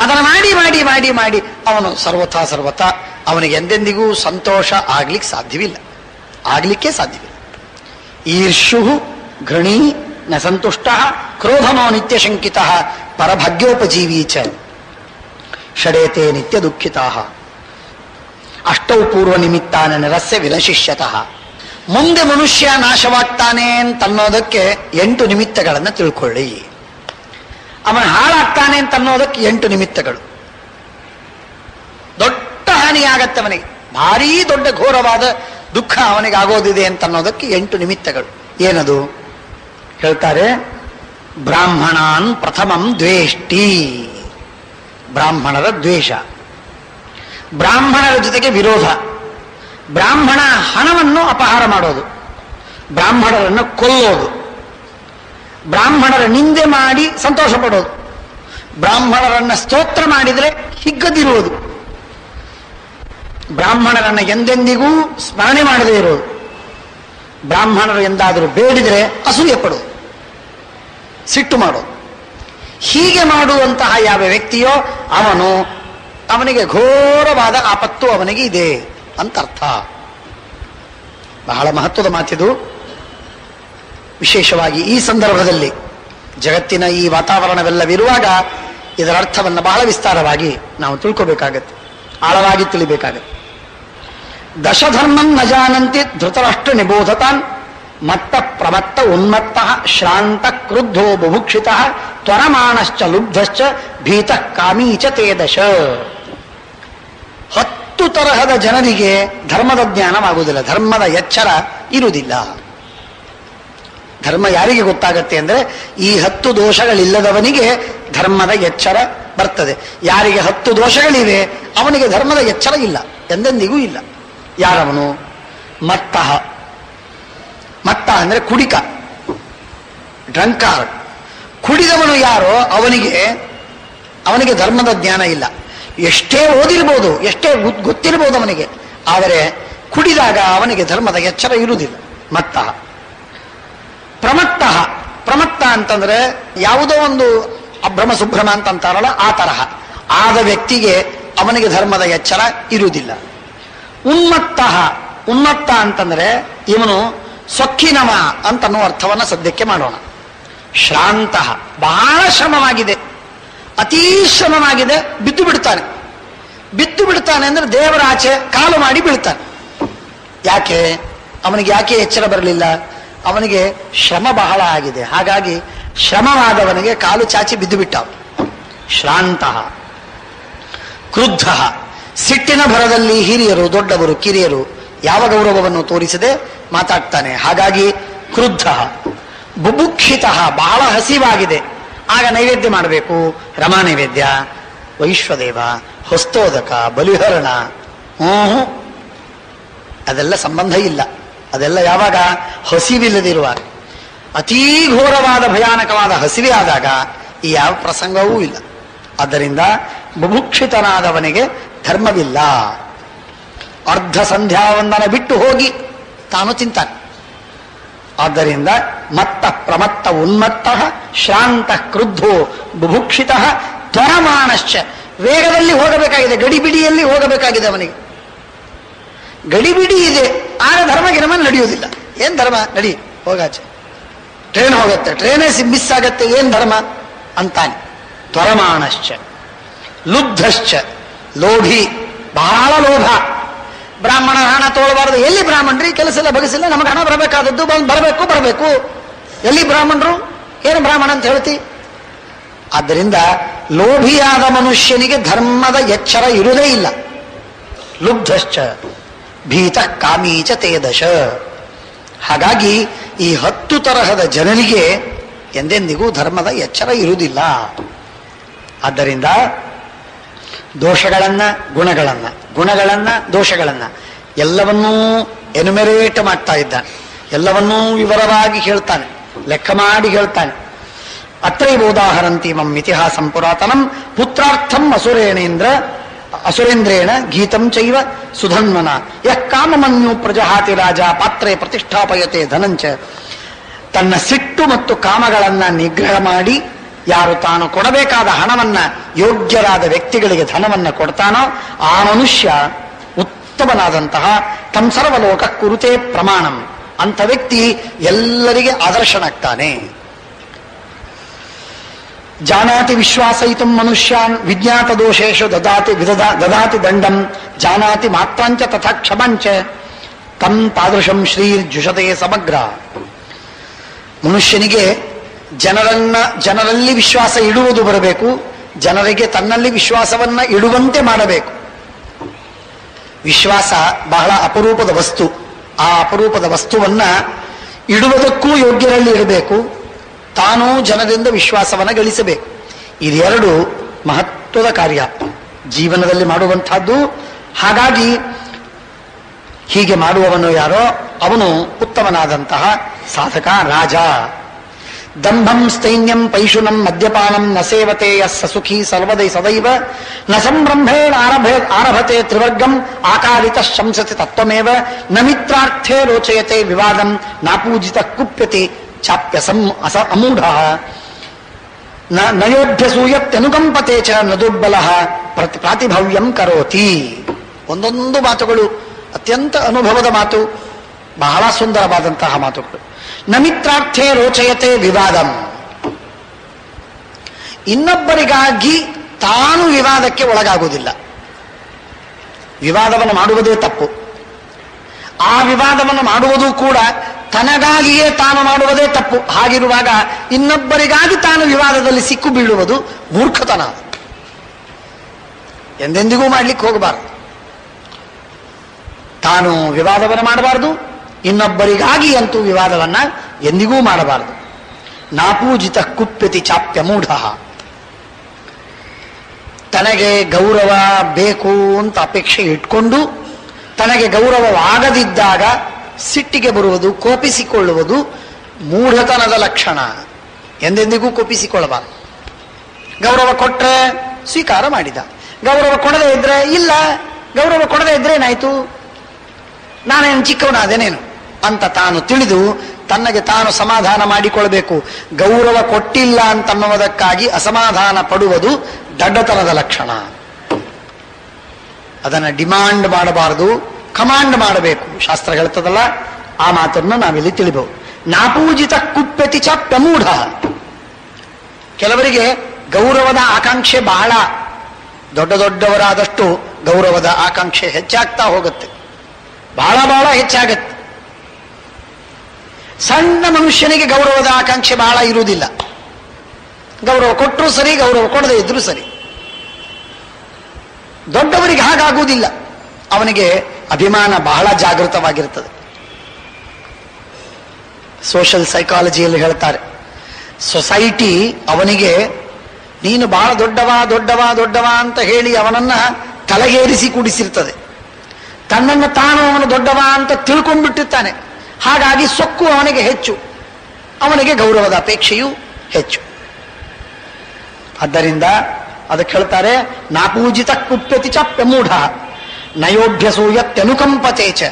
ಅದನ್ನು ಮಾಡಿ ಮಾಡಿ ಮಾಡಿ ಮಾಡಿ ಅವನು ಸರ್ವಥಾ ಅವನಿಗೆ ಎಂದೆಂದಿಗೂ ಸಂತೋಷ ಆಗ್ಲಿಕ್ಕೆ ಸಾಧ್ಯವಿಲ್ಲ. ಈರ್ಷ್ಯು ಘೃಣಿ ನ ಸಂತುಷ್ಟ ಕ್ರೋಧನೋ ನಿತ್ಯ ಶಂಕಿತ ಪರಭಾಗ್ಯೋಪಜೀವಿ ಚ ಷಡೇತೆ ನಿತ್ಯ ದುಃಖಿತಾ. ಅಷ್ಟೌ ಪೂರ್ವ ನಿಮಿತ್ತಾನ ನಿರಸ್ಯ ವಿನಶಿಷ್ಯತಃ. ಮುಂದೆ ಮನುಷ್ಯ ನಾಶವಾಗ್ತಾನೆ ಅಂತನ್ನೋದಕ್ಕೆ 8 ನಿಮಿತ್ತಗಳನ್ನು ತಿಳ್ಕೊಳ್ಳಿ. ಅವನ ಹಾಳಾಗ್ತಾನೆ ಅಂತನ್ನೋದಕ್ಕೆ 8 ನಿಮಿತ್ತಗಳು. ದೊಡ್ಡ ಹಾನಿಯಾಗತ್ತೆ ಅವನಿಗೆ, ಭಾರೀ ದೊಡ್ಡ ಘೋರವಾದ ದುಃಖ ಅವನಿಗೆ ಆಗೋದಿದೆ ಅಂತನ್ನೋದಕ್ಕೆ 8 ನಿಮಿತ್ತಗಳು. ಏನದು ಹೇಳ್ತಾರೆ? ಬ್ರಾಹ್ಮಣಾನ್ ಪ್ರಥಮಂ ದ್ವೇಷ್ಟಿ, ಬ್ರಾಹ್ಮಣರ ದ್ವೇಷ, ಬ್ರಾಹ್ಮಣರ ಜೊತೆಗೆ ವಿರೋಧ, ಬ್ರಾಹ್ಮಣ ಹಣವನ್ನು ಅಪಹಾರ ಮಾಡೋದು, ಬ್ರಾಹ್ಮಣರನ್ನು ಕೊಲ್ಲೋದು, ಬ್ರಾಹ್ಮಣರ ನಿಂದೆ ಮಾಡಿ ಸಂತೋಷ ಪಡೋದು, ಬ್ರಾಹ್ಮಣರನ್ನ ಸ್ತೋತ್ರ ಮಾಡಿದರೆ ಹಿಗ್ಗದಿರುವುದು, ಬ್ರಾಹ್ಮಣರನ್ನ ಎಂದೆಂದಿಗೂ ಸ್ಮರಣೆ ಮಾಡದೇ ಇರೋದು, ಬ್ರಾಹ್ಮಣರು ಎಂದಾದರೂ ಬೇಡಿದರೆ ಅಸೂಯೆ ಪಡೋದು, ಸಿಟ್ಟು ಮಾಡೋದು. ಹೀಗೆ ಮಾಡುವಂತಹ ಯಾವ ವ್ಯಕ್ತಿಯೋ ಅವನಿಗೆ ಘೋರವಾದ ಆಪತ್ತು ಅವನಿಗೆ ಇದೆ ಅಂತ ಅರ್ಥ. ಬಹಳ ಮಹತ್ವದ ಮಾತಿದು. ವಿಶೇಷವಾಗಿ ಈ ಸಂದರ್ಭದಲ್ಲಿ ಜಗತ್ತಿನ ಈ ವಾತಾವರಣವೆಲ್ಲವಿರುವಾಗ ಇದರ ಅರ್ಥವನ್ನು ಬಹಳ ವಿಸ್ತಾರವಾಗಿ ನಾವು ತಿಳ್ಕೋಬೇಕಾಗತ್ತೆ. ಆಳವಾಗಿ ತಿಳಿಬೇಕಾಗುತ್ತೆ. ದಶಧರ್ಮಂ ನ ಜಾನಂತಿ ಧೃತರಾಷ್ಟ್ರ ನಿಬೋಧತಾನ್ ಮತ್ತ ಪ್ರಮತ್ತ ಉನ್ಮತ್ತ ಶ್ರಾಂತ ಕ್ರುದ್ಧೋ ಬುಭುಕ್ಷಿತ ತ್ವರಮಾಣಶ್ಚ ಲುಬ್ಧಶ್ಚ ಭೀತ ಕಾಮೀಚ ತೇ ದಶ. 10 ತರಹದ ಜನರಿಗೆ ಧರ್ಮದ ಜ್ಞಾನವಾಗುವುದಿಲ್ಲ, ಧರ್ಮದ ಎಚ್ಚರ ಇರುವುದಿಲ್ಲ. ಧರ್ಮ ಯಾರಿಗೆ ಗೊತ್ತಾಗತ್ತೆ ಅಂದ್ರೆ ಈ 10 ದೋಷಗಳಿಲ್ಲದವನಿಗೆ ಧರ್ಮದ ಎಚ್ಚರ ಬರ್ತದೆ. ಯಾರಿಗೆ 10 ದೋಷಗಳಿವೆ ಅವನಿಗೆ ಧರ್ಮದ ಎಚ್ಚರ ಇಲ್ಲ, ಎಂದೆಂದಿಗೂ ಇಲ್ಲ. ಯಾರವನು? ಮತ್ತಃ. ಮತ್ತ ಅಂದ್ರೆ ಕುಡಿಕ, ಡ್ರಂಕಾರ್. ಕುಡಿದವನು ಯಾರೋ ಅವನಿಗೆ ಧರ್ಮದ ಜ್ಞಾನ ಇಲ್ಲ. ಎಷ್ಟೇ ಓದಿರ್ಬೋದು, ಎಷ್ಟೇ ಗೊತ್ತಿರ್ಬೋದು ಅವನಿಗೆ, ಆದರೆ ಕುಡಿದಾಗ ಅವನಿಗೆ ಧರ್ಮದ ಎಚ್ಚರ ಇರುವುದಿಲ್ಲ. ಮತ್ತಃ. ಪ್ರಮತ್ತಃ. ಪ್ರಮತ್ತ ಅಂತಂದ್ರೆ ಯಾವುದೋ ಒಂದು ಅಭ್ರಮ ಸುಭ್ರಮ ಅಂತ ಅಂತಾರಲ್ಲ ಆ ತರಹ ಆದ ವ್ಯಕ್ತಿಗೆ ಅವನಿಗೆ ಧರ್ಮದ ಎಚ್ಚರ ಇರುವುದಿಲ್ಲ. ಉನ್ಮತ್ತಃ. ಉನ್ಮತ್ತ ಅಂತಂದ್ರೆ ಇವನು ಸೊಕ್ಕಿನವ ಅಂತನ್ನೋ ಅರ್ಥವನ್ನ ಸದ್ಯಕ್ಕೆ ಮಾಡೋಣ. ಶ್ರಾಂತಃ. ಬಹಳ ಶ್ರಮವಾಗಿದೆ, ಅತೀ ಶ್ರಮವಾಗಿದೆ, ಬಿದ್ದು ಬಿಡ್ತಾನೆ. ಬಿದ್ದು ಬಿಡ್ತಾನೆ ಅಂದ್ರೆ ದೇವರ ಆಚೆ ಕಾಲು ಮಾಡಿ ಬೀಳ್ತಾನೆ. ಯಾಕೆ? ಅವನಿಗೆ ಯಾಕೆ ಎಚ್ಚರ ಬರಲಿಲ್ಲ? ಅವನಿಗೆ ಶ್ರಮ ಬಹಳ ಆಗಿದೆ, ಹಾಗಾಗಿ ಶ್ರಮವಾದವನಿಗೆ ಕಾಲು ಚಾಚಿ ಬಿದ್ದು ಬಿಟ್ಟ. ಶ್ರಾಂತಃ. ಕ್ರುದ್ಧ. ಸಿಟ್ಟಿನ ಭರದಲ್ಲಿ ಹಿರಿಯರು, ದೊಡ್ಡವರು, ಕಿರಿಯರು ಯಾವ ಗೌರವವನ್ನು ತೋರಿಸದೆ ಮಾತಾಡ್ತಾನೆ, ಹಾಗಾಗಿ ಕ್ರುದ್ಧ. ಬುಭುಕ್ಷಿತ. ಬಹಳ ಹಸಿವಾಗಿದೆ, ಆಗ ನೈವೇದ್ಯ ಮಾಡಬೇಕು. ರಮಾ ನೈವೇದ್ಯ, ವೈಶ್ವದೇವ, ಹೊಸ್ತೋದಕ, ಬಲಿಹರಣ. ಅದೆಲ್ಲ ಸಂಬಂಧ ಇಲ್ಲ. ಅದೆಲ್ಲ ಯಾವಾಗ? ಹಸಿವಿಲ್ಲದಿರುವಾಗ. ಅತೀ ಘೋರವಾದ ಭಯಾನಕವಾದ ಹಸಿವೆ ಆದಾಗ ಈ ಯಾವ ಪ್ರಸಂಗವೂ ಇಲ್ಲ. ಆದ್ದರಿಂದ ಬುಭುಕ್ಷಿತನಾದವನಿಗೆ ಧರ್ಮವಿಲ್ಲ. ಅರ್ಧ ಸಂಧ್ಯಾವಂದನ ಬಿಟ್ಟು ಹೋಗಿ ತಾನು ತಿಂತಾನೆ. ಆದ್ದರಿಂದ ಮತ್ತ ಪ್ರಮತ್ತ ಉನ್ಮತ್ತ ಶ್ರಾಂತ ಕ್ರುದ್ಧೋ ಬುಭುಕ್ಷಿತ ತ್ವರಮಾಣಶ್ಚ. ವೇಗದಲ್ಲಿ ಹೋಗಬೇಕಾಗಿದೆ, ಗಡಿಬಿಡಿಯಲ್ಲಿ ಹೋಗಬೇಕಾಗಿದೆ ಅವನಿಗೆ. ಗಡಿಬಿಡಿ ಇದೆ, ಆಗ ಧರ್ಮ ಗಿರ್ಮ ನಡೆಯುವುದಿಲ್ಲ. ಏನ್ ಧರ್ಮ? ನಡಿ ಹೋಗಾಚೆ, ಟ್ರೈನ್ ಹೋಗುತ್ತೆ, ಟ್ರೈನೇ ಮಿಸ್ ಆಗತ್ತೆ, ಏನ್ ಧರ್ಮ ಅಂತಾನೆ. ತ್ವರಮಾಣಶ್ಚ. ಲುಬ್ಧಶ್ಚ. ಲೋಭಿ. ಬಹಳ ಲೋಭ. ಬ್ರಾಹ್ಮಣರ ಹಣ ತೋಳಬಾರದು. ಎಲ್ಲಿ ಬ್ರಾಹ್ಮಣರಿ? ಕೆಲಸ ಇಲ್ಲ, ಬಗಸಿಲ್ಲ, ನಮಗೆ ಹಣ ಬರಬೇಕಾದದ್ದು ಬರಬೇಕು. ಎಲ್ಲಿ ಬ್ರಾಹ್ಮಣರು? ಏನು ಬ್ರಾಹ್ಮಣ ಅಂತ ಹೇಳ್ತಿ? ಆದ್ದರಿಂದ ಲೋಭಿಯಾದ ಮನುಷ್ಯನಿಗೆ ಧರ್ಮದ ಎಚ್ಚರ ಇರುವುದೇ ಇಲ್ಲ. ಲುಬ್ಧಶ್ಚ ಭೀತ ಕಾಮೀಚ ತೇ ದಶ. ಹಾಗಾಗಿ ಈ 10 ತರಹದ ಜನರಿಗೆ ಎಂದೆಂದಿಗೂ ಧರ್ಮದ ಎಚ್ಚರ ಇರುವುದಿಲ್ಲ. ಆದ್ದರಿಂದ ದೋಷಗಳನ್ನ ಗುಣಗಳನ್ನ ದೋಷಗಳನ್ನ ಎಲ್ಲವನ್ನೂ ಎನುಮೆರೇಟ್ ಮಾಡ್ತಾ ಇದ್ದಾನೆ. ಎಲ್ಲವನ್ನೂ ವಿವರವಾಗಿ ಹೇಳ್ತಾನೆ, ಲೆಕ್ಕ ಮಾಡಿ ಹೇಳ್ತಾನೆ. ಅತ್ರೈವ ಉದಾಹರಂತಿ ಮಮ್ ಇತಿಹಾಸಂ ಪುರಾತನಂ ಪುತ್ರಾರ್ಥಂ ಅಸುರೇಂದ್ರೇಣ ಗೀತಂ ಚೈವ ಸುಧನ್ವನ ಯಃ ಕಾಮಮನ್ಯು ಪ್ರಜಹಾತಿ ರಾಜ ಪಾತ್ರೆ ಪ್ರತಿಷ್ಠಾಪಯತೆ ಧನಂಚ. ತನ್ನ ಸಿಟ್ಟು ಮತ್ತು ಕಾಮಗಳನ್ನ ನಿಗ್ರಹ ಮಾಡಿ ಯಾರು ತಾನು ಕೊಡಬೇಕಾದ ಹಣವನ್ನ ಯೋಗ್ಯರಾದ ವ್ಯಕ್ತಿಗಳಿಗೆ ಧನವನ್ನ ಕೊಡ್ತಾನೋ ಆ ಮನುಷ್ಯ ಉತ್ತಮನಾದಂತಹ ತಂ ಸರ್ವಲೋಕ ಕುರುತೆ ಪ್ರಮಾಣಂ. ಅಂಥ ವ್ಯಕ್ತಿ ಎಲ್ಲರಿಗೆ ಆದರ್ಶನಾಗ್ತಾನೆ. ಜಾನಾತಿ ವಿಶ್ವಾಸಯಿತು ಮನುಷ್ಯಾನ್ ವಿಜ್ಞಾತ ದೋಷೇಶು ದದಾತಿ ದಂಡಂ ಜಾನಾತಿ ಮಾತ್ರಾಂಚ ತಥಾ ಕ್ಷಮಂಚ ತಂ ತಾದೃಶಂ ಶ್ರೀರ್ಜುಷತೆ ಸಮಗ್ರ. ಮನುಷ್ಯನಿಗೆ ಜನರಲ್ಲಿ ವಿಶ್ವಾಸ ಇಡುವುದು ಬರಬೇಕು, ಜನರಿಗೆ ತನ್ನಲ್ಲಿ ವಿಶ್ವಾಸವನ್ನ ಇಡುವಂತೆ ಮಾಡಬೇಕು. ವಿಶ್ವಾಸ ಬಹಳ ಅಪರೂಪದ ವಸ್ತು. ಆ ಅಪರೂಪದ ವಸ್ತುವನ್ನ ಇಡುವುದಕ್ಕೂ ಯೋಗ್ಯರಲ್ಲಿ ಇಡಬೇಕು, ತಾನೂ ಜನರಿಂದ ವಿಶ್ವಾಸವನ್ನು ಗಳಿಸಬೇಕು. ಇದೆರಡು ಮಹತ್ವದ ಕಾರ್ಯ ಜೀವನದಲ್ಲಿ ಮಾಡುವಂತಹದ್ದು. ಹಾಗಾಗಿ ಹೀಗೆ ಮಾಡುವವನು ಯಾರೋ ಅವನು ಉತ್ತಮನಾದಂತಹ ಸಾಧಕ, ರಾಜ. ದಂಭಂ ಸ್ಥೈನ್ಯಂ ಪೈಶುನಂ ಮದ್ಯಪಾನಂ ನ ಸೇವತೆ ಯಸ್ಸ ಸುಖಿ ಸರ್ವದೈ ಸದೈವ ನ ಸಂಭ್ರಮೇಣ ಆರಭತೆ ತ್ರಿವರ್ಗಂ ಆಕಾರಿತ ಶಂಸತಿ ತತ್ವಮೇವ ನ ಮಿತ್ರಾರ್ಥೇ ರೋಚಯತೆ ವಿವಾದಂ ನಾಪೂಜಿತ ಕುಪ್ಯತೆ ಚಾಪ್ಯಸಂ ಅಮೂಢ ನಯೋಭ್ಯಸೂಯತ್ಯನುಕಂಪತೆ ಚ ನ ದುರ್ಬಲ ಪ್ರಾತಿಭವ್ಯಂ ಕರೋತಿ. ಒಂದೊಂದು ಮಾತುಗಳು ಅತ್ಯಂತ ಅನುಭವದ ಮಾತು, ಬಹಳ ಸುಂದರವಾದಂತಹ ಮಾತುಗಳು. ನ ಮಿತ್ರಾರ್ಥೇ ರೋಚಯತೆ ವಿವಾದಂ. ಇನ್ನೊಬ್ಬರಿಗಾಗಿ ತಾನು ವಿವಾದಕ್ಕೆ ಒಳಗಾಗುವುದಿಲ್ಲ. ವಿವಾದವನ್ನು ಮಾಡುವುದೇ ತಪ್ಪು. ಆ ವಿವಾದವನ್ನು ಮಾಡುವುದೂ ಕೂಡ ತನಗಾಗಿಯೇ ತಾನು ಮಾಡುವುದೇ ತಪ್ಪು. ಹಾಗಿರುವಾಗ ಇನ್ನೊಬ್ಬರಿಗಾಗಿ ತಾನು ವಿವಾದದಲ್ಲಿ ಸಿಕ್ಕು ಬೀಳುವುದು ಮೂರ್ಖತನ. ಎಂದೆಂದಿಗೂ ಮಾಡ್ಲಿಕ್ಕೆ ಹೋಗಬಾರದು. ತಾನು ವಿವಾದವನ್ನು ಮಾಡಬಾರದು, ಇನ್ನೊಬ್ಬರಿಗಾಗಿ ಅಂತೂ ವಿವಾದವನ್ನ ಎಂದಿಗೂ ಮಾಡಬಾರದು. ನಾಪೂಜಿತ ಕುಪ್ಯತಿ ಚಾಪ್ಯ ಮೂಢ. ತನಗೆ ಗೌರವ ಬೇಕು ಅಂತ ಅಪೇಕ್ಷೆ ಇಟ್ಕೊಂಡು ತನಗೆ ಗೌರವವಾಗದಿದ್ದಾಗ ಸಿಟ್ಟಿಗೆ ಬರುವುದು, ಕೋಪಿಸಿಕೊಳ್ಳುವುದು ಮೂಢತನದ ಲಕ್ಷಣ. ಎಂದೆಂದಿಗೂ ಕೋಪಿಸಿಕೊಳ್ಳಬಾರದು. ಗೌರವ ಕೊಟ್ರೆ ಸ್ವೀಕಾರ ಮಾಡಿದ, ಗೌರವ ಕೊಡದೇ ಇದ್ರೆ ಇಲ್ಲ, ಗೌರವ ಕೊಡದೇ ಇದ್ರೆ ಏನಾಯ್ತು, ನಾನೇನು ಚಿಕ್ಕವನಾದೇನೇನು ಅಂತ ತಾನು ತಿಳಿದು ತನ್ನಗೆ ತಾನು ಸಮಾಧಾನ ಮಾಡಿಕೊಳ್ಬೇಕು. ಗೌರವ ಕೊಟ್ಟಿಲ್ಲ ಅಂತನ್ನುವುದಕ್ಕಾಗಿ ಅಸಮಾಧಾನ ಪಡುವುದು ದಡ್ಡತನದ ಲಕ್ಷಣ. ಅದನ್ನ ಡಿಮಾಂಡ್ ಮಾಡಬಾರದು, ಕಮಾಂಡ್ ಮಾಡಬೇಕು. ಶಾಸ್ತ್ರ ಹೇಳ್ತದಲ್ಲ, ಆ ಮಾತನ್ನು ನಾವಿಲ್ಲಿ ತಿಳಿಬಹುದು. ನಾಪೂಜಿತ ಕುಪ್ಯತಿ ಚ ಪ್ರಮೂಢ. ಕೆಲವರಿಗೆ ಗೌರವದ ಆಕಾಂಕ್ಷೆ ಬಹಳ, ದೊಡ್ಡ ದೊಡ್ಡವರಾದಷ್ಟು ಗೌರವದ ಆಕಾಂಕ್ಷೆ ಹೆಚ್ಚಾಗ್ತಾ ಹೋಗುತ್ತೆ, ಬಹಳ ಬಹಳ ಹೆಚ್ಚಾಗತ್ತೆ. ಸಣ್ಣ ಮನುಷ್ಯನಿಗೆ ಗೌರವದ ಆಕಾಂಕ್ಷೆ ಬಹಳ ಇರುವುದಿಲ್ಲ. ಗೌರವ ಕೊಟ್ಟರೂ ಸರಿ, ಗೌರವ ಕೊಡದೇ ಇದ್ರೂ ಸರಿ. ದೊಡ್ಡವರಿಗೆ ಹಾಗಾಗುವುದಿಲ್ಲ. ಅವನಿಗೆ ಅಭಿಮಾನ ಬಹಳ ಜಾಗೃತವಾಗಿರ್ತದೆ. ಸೋಷಿಯಲ್ ಸೈಕಾಲಜಿಯಲ್ಲಿ ಹೇಳ್ತಾರೆ, ಸೊಸೈಟಿ ಅವನಿಗೆ ನೀನು ಬಹಳ ದೊಡ್ಡವ ದೊಡ್ಡವ ದೊಡ್ಡವ ಅಂತ ಹೇಳಿ ಅವನನ್ನ ತಲೆಗೇರಿಸಿ ಕೂಡಿಸಿರ್ತದೆ. ತನ್ನನ್ನು ತಾನು ಅವನು ದೊಡ್ಡವ ಅಂತ ತಿಳ್ಕೊಂಡ್ಬಿಟ್ಟಿರ್ತಾನೆ. ಹಾಗಾಗಿ ಸೊಕ್ಕು ಅವನಿಗೆ ಹೆಚ್ಚು, ಅವನಿಗೆ ಗೌರವದ ಅಪೇಕ್ಷೆಯೂ ಹೆಚ್ಚು. ಆದ್ದರಿಂದ ಅದಕ್ಕೆ ಹೇಳ್ತಾರೆ, ನಾಪೂಜಿತ ಕುಪ್ಯತಿ ಚ ಪ್ರಮೂಢ ನಯೋಭ್ಯಸೂಯತ್ಯನುಕಂಪತೆ ಚ.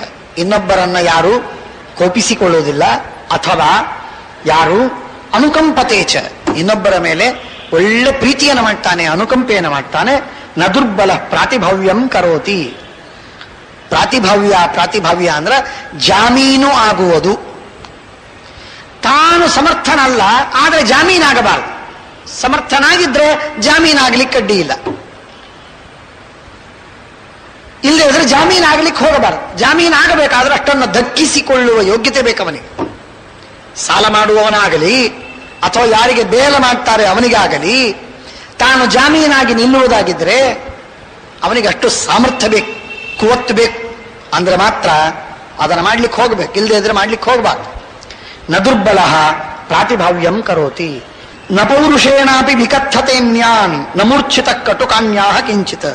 ಇನ್ನೊಬ್ಬರನ್ನ ಯಾರು ಕೋಪಿಸಿಕೊಳ್ಳುವುದಿಲ್ಲ, ಅಥವಾ ಯಾರು ಅನುಕಂಪತೆ ಚ, ಇನ್ನೊಬ್ಬರ ಮೇಲೆ ಒಳ್ಳೆ ಪ್ರೀತಿಯನ್ನು ಮಾಡ್ತಾನೆ, ಅನುಕಂಪೆಯನ್ನು ಮಾಡ್ತಾನೆ. ನ ದುರ್ಬಲ ಪ್ರಾತಿಭವ್ಯಂ ಕರೋತಿ. ಪ್ರಾತಿಭವ್ಯ ಅಂದ್ರೆ ಜಾಮೀನು ಆಗುವುದು. ತಾನು ಸಮರ್ಥನಲ್ಲ, ಆದರೆ ಜಾಮೀನಾಗಬಾರದು. ಸಮರ್ಥನಾಗಿದ್ರೆ ಜಾಮೀನಾಗ್ಲಿಕ್ಕೆ ಅಡ್ಡಿ ಇಲ್ಲ, ಇಲ್ಲದೆ ಇದ್ರೆ ಜಾಮೀನಾಗ್ಲಿಕ್ಕೆ ಹೋಗಬಾರದು. ಜಾಮೀನಾಗಬೇಕಾದ್ರೆ ಅಷ್ಟನ್ನು ದಕ್ಕಿಸಿಕೊಳ್ಳುವ ಯೋಗ್ಯತೆ ಬೇಕವನಿಗೆ. ಸಾಲ ಮಾಡುವವನಾಗಲಿ ಅಥವಾ ಯಾರಿಗೆ ಬೇಲ ಮಾಡ್ತಾರೆ ಅವನಿಗಾಗಲಿ ತಾನು ಜಾಮೀನಾಗಿ ನಿಲ್ಲುವುದಾಗಿದ್ರೆ ಅವನಿಗೆ ಅಷ್ಟು ಸಾಮರ್ಥ್ಯ ಬೇಕು, ಕುವತ್ತು ಬೇಕು. ಅಂದ್ರೆ ಮಾತ್ರ ಅದನ್ನು ಮಾಡ್ಲಿಕ್ಕೆ ಹೋಗ್ಬೇಕು, ಇಲ್ಲದೆ ಇದ್ರೆ ಮಾಡ್ಲಿಕ್ಕೆ ಹೋಗಬಾರ್ದು. ನ ದುರ್ಬಲ ಪ್ರಾತಿಭಾವ್ಯಂ ಕರೋತಿ ನ ಪೌರುಷೇಣಾಪಿ ವಿಕಥತೆ ನ್ಯಾನ್ ನ ಮೂರ್ಛಿತ ಕಟುಕಾನ್ಯಾ ಕಿಂಚಿತ್.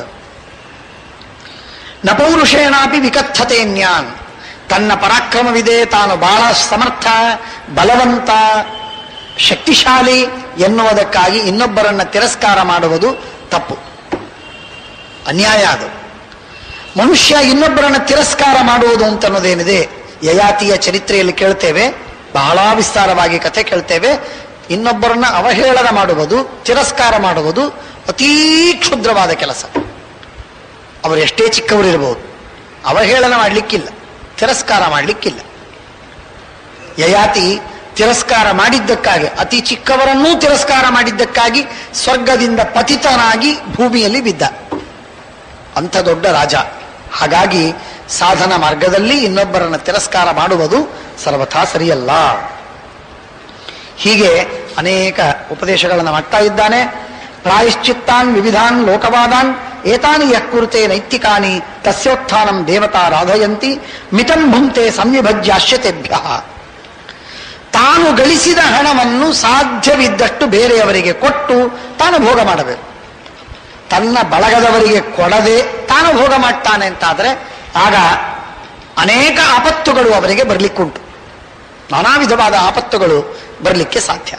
ನ ಪೌರುಷೇಣಾಪಿ ವಿಕಥತೆ ನ್ಯಾನ್. ತನ್ನ ಪರಾಕ್ರಮವಿದೆ, ತಾನು ಬಹಳ ಸಮರ್ಥ, ಬಲವಂತ, ಶಕ್ತಿಶಾಲಿ ಎನ್ನುವುದಕ್ಕಾಗಿ ಇನ್ನೊಬ್ಬರನ್ನ ತಿರಸ್ಕಾರ ಮಾಡುವುದು ತಪ್ಪು, ಅನ್ಯಾಯ. ಅದು ಮನುಷ್ಯ ಇನ್ನೊಬ್ಬರನ್ನ ತಿರಸ್ಕಾರ ಮಾಡುವುದು ಅಂತನ್ನೋದೇನಿದೆ, ಯಯಾತಿಯ ಚರಿತ್ರೆಯಲ್ಲಿ ಕೇಳ್ತೇವೆ, ಬಹಳ ವಿಸ್ತಾರವಾಗಿ ಕಥೆ ಕೇಳ್ತೇವೆ. ಇನ್ನೊಬ್ಬರನ್ನ ಅವಹೇಳನ ಮಾಡುವುದು, ತಿರಸ್ಕಾರ ಮಾಡುವುದು ಅತೀ ಕ್ಷುದ್ರವಾದ ಕೆಲಸ. ಅವರು ಎಷ್ಟೇ ಚಿಕ್ಕವರಿರಬಹುದು, ಅವಹೇಳನ ಮಾಡಲಿಕ್ಕಿಲ್ಲ, ತಿರಸ್ಕಾರ ಮಾಡಲಿಕ್ಕಿಲ್ಲ. ಯಯಾತಿ ತಿರಸ್ಕಾರ ಮಾಡಿದ್ದಕ್ಕಾಗಿ, ಅತಿ ಚಿಕ್ಕವರನ್ನೂ ತಿರಸ್ಕಾರ ಮಾಡಿದ್ದಕ್ಕಾಗಿ ಸ್ವರ್ಗದಿಂದ ಪತಿತನಾಗಿ ಭೂಮಿಯಲ್ಲಿ ಬಿದ್ದ ಅಂಥ ದೊಡ್ಡ ರಾಜ. ಹಾಗಾಗಿ ಸಾಧನ ಮಾರ್ಗದಲ್ಲಿ ಇನ್ನೊಬ್ಬರನ್ನು ತಿರಸ್ಕಾರ ಮಾಡುವುದು ಸರ್ವಥಾ ಸರಿಯಲ್ಲ. ಹೀಗೆ ಅನೇಕ ಉಪದೇಶಗಳನ್ನು ಮಾಡ್ತಾ ಇದ್ದಾನೆ. ಪ್ರಾಯಶ್ಚಿತ್ತಾನ್ ವಿವಿಧಾನ್ ಲೋಕವಾದಾನ್ ಏತಾನಿ ಯಕ್ಕುರುತೆ ನೈತಿಕಾನಿ ತಸ್ಯೋತ್ಥಾನಂ ದೇವತಾ ರಾಧಯಂತಿ ಮಿತಂ ಭುಂಕ್ತೆ ಸಂವಿಭಜ್ಯಾಶ್ಯತೆಭ್ಯ. ತಾನು ಗಳಿಸಿದ ಹಣವನ್ನು ಸಾಧ್ಯವಿದ್ದಷ್ಟು ಬೇರೆಯವರಿಗೆ ಕೊಟ್ಟು ತಾನು ಭೋಗ ಮಾಡಬೇಕು. ತನ್ನ ಬಳಗದವರಿಗೆ ಕೊಡದೆ ತಾನು ಭೋಗ ಮಾಡ್ತಾನೆ ಅಂತಾದರೆ ಆಗ ಅನೇಕ ಆಪತ್ತುಗಳು ಅವರಿಗೆ ಬರಲಿಕ್ಕುಂಟು, ನಾನಾ ವಿಧವಾದ ಆಪತ್ತುಗಳು ಬರಲಿಕ್ಕೆ ಸಾಧ್ಯ.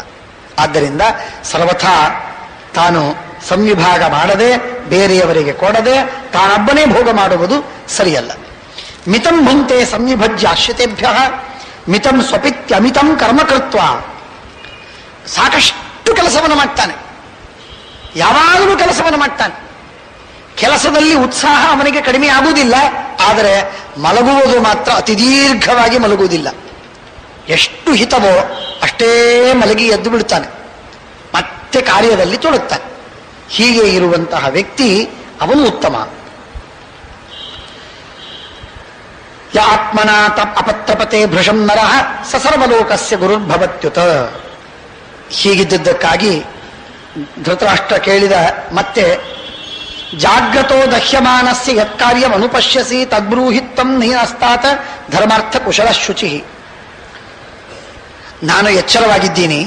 ಆದ್ದರಿಂದ ಸರ್ವಥಾ ತಾನು ಸಂವಿಭಾಗ ಮಾಡದೆ ಬೇರೆಯವರಿಗೆ ಕೊಡದೆ ತಾನೊಬ್ಬನೇ ಭೋಗ ಮಾಡುವುದು ಸರಿಯಲ್ಲ. ಮಿತಂ ಭುಂಕ್ತೆ ಸಂವಿಭಜ್ಯ ಆಶ್ರಿತೇಭ್ಯ ಮಿತಂ ಸ್ವಪಿತ್ಯಮಿತಂ ಕರ್ಮಕೃತ್ವ. ಸಾಕಷ್ಟು ಕೆಲಸವನ್ನು ಮಾಡ್ತಾನೆ, ಯಾವಾಗಲೂ ಕೆಲಸವನ್ನು ಮಾಡ್ತಾನೆ. ಕೆಲಸದಲ್ಲಿ ಉತ್ಸಾಹ ಅವನಿಗೆ ಕಡಿಮೆ ಆಗುವುದಿಲ್ಲ, ಆದರೆ ಮಲಗುವುದು ಮಾತ್ರ ಅತಿ ದೀರ್ಘವಾಗಿ ಮಲಗುವುದಿಲ್ಲ. ಎಷ್ಟು ಹಿತವೋ ಅಷ್ಟೇ ಮಲಗಿ ಎದ್ದು ಬಿಡುತ್ತಾನೆ, ಮತ್ತೆ ಕಾರ್ಯದಲ್ಲಿ ತೊಡಗುತ್ತಾನೆ. ಹೀಗೆ ಇರುವಂತಹ ವ್ಯಕ್ತಿ ಅವನು ಉತ್ತಮ. ಯ ಆತ್ಮನಾಥ ಅಪತ್ರಪತೆ ಭೃಶಂ ನರಃ ಸಸರ್ವಲೋಕಸ್ಯ ಗುರುರ್ಭವತ್ಯುತ. ಹೀಗಿದ್ದಕ್ಕಾಗಿ ಧೃತರಾಷ್ಟ್ರ ಕೇಳಿದ ಮತ್ತೆ, ಜಾಗ್ರತೋ ದಹ್ಯಮಾನಸ್ಯ ಯತ್ಕಾರ್ಯಂ ಅನುಪಶ್ಯಸಿ ತದ್ಬ್ರೂಹಿತ್ವಂ ನೀನಸ್ತಾತ ಧರ್ಮಾರ್ಥ ಕುಶಲ ಶುಚಿ. ನಾನು ಎಚ್ಚರವಾಗಿದ್ದೀನಿ,